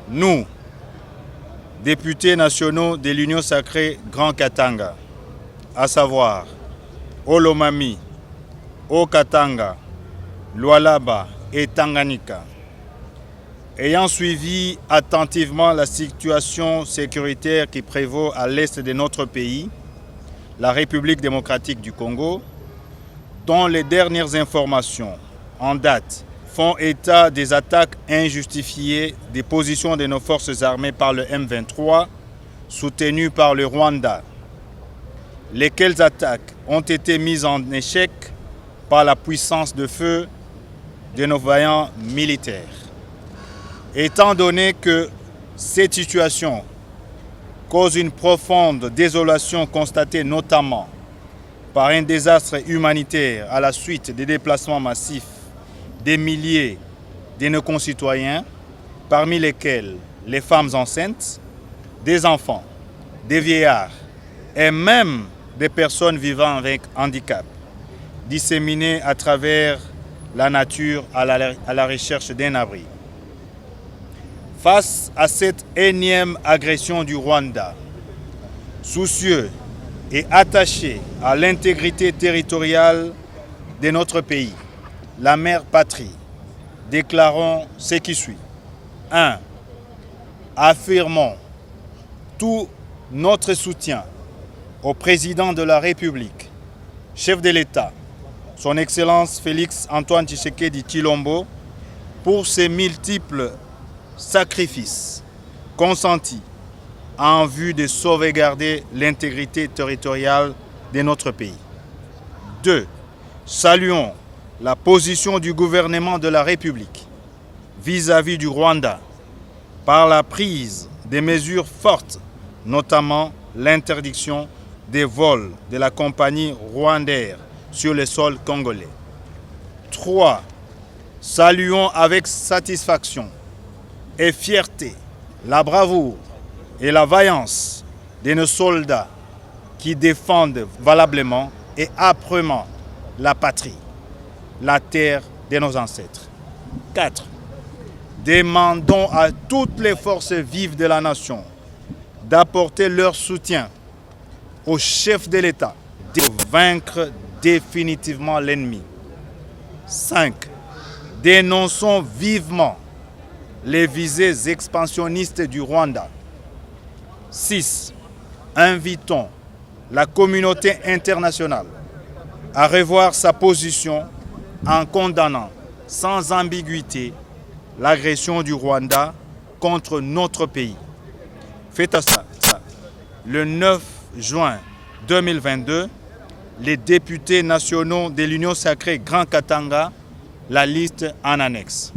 Nous, députés nationaux de l'Union sacrée Grand Katanga, à savoir Olomami, Haut-Katanga, Lualaba et Tanganyika, ayant suivi attentivement la situation sécuritaire qui prévaut à l'est de notre pays, la République démocratique du Congo, dont les dernières informations en date font état des attaques injustifiées des positions de nos forces armées par le M23, soutenues par le Rwanda, lesquelles attaques ont été mises en échec par la puissance de feu de nos vaillants militaires. Étant donné que cette situation cause une profonde désolation constatée notamment par un désastre humanitaire à la suite des déplacements massifs des milliers de nos concitoyens, parmi lesquels les femmes enceintes, des enfants, des vieillards et même des personnes vivant avec handicap, disséminées à travers la nature à la recherche d'un abri. Face à cette énième agression du Rwanda, soucieux et attaché à l'intégrité territoriale de notre pays, la mère patrie, déclarons ce qui suit. 1. Affirmons tout notre soutien au président de la République, chef de l'État, son Excellence Félix Antoine Tshisekedi Tshilombo, pour ses multiples sacrifices consentis en vue de sauvegarder l'intégrité territoriale de notre pays. 2. Saluons la position du gouvernement de la République vis-à-vis du Rwanda par la prise de mesures fortes, notamment l'interdiction des vols de la compagnie Rwandair sur le sol congolais. 3. Saluons avec satisfaction et fierté la bravoure et la vaillance de nos soldats qui défendent valablement et âprement la patrie, la terre de nos ancêtres. 4. Demandons à toutes les forces vives de la nation d'apporter leur soutien au chef de l'État de vaincre définitivement l'ennemi. 5. Dénonçons vivement les visées expansionnistes du Rwanda. 6. Invitons la communauté internationale à revoir sa position en condamnant sans ambiguïté l'agression du Rwanda contre notre pays. Fait à ça, le 9 juin 2022, les députés nationaux de l'Union sacrée Grand Katanga, la liste en annexe.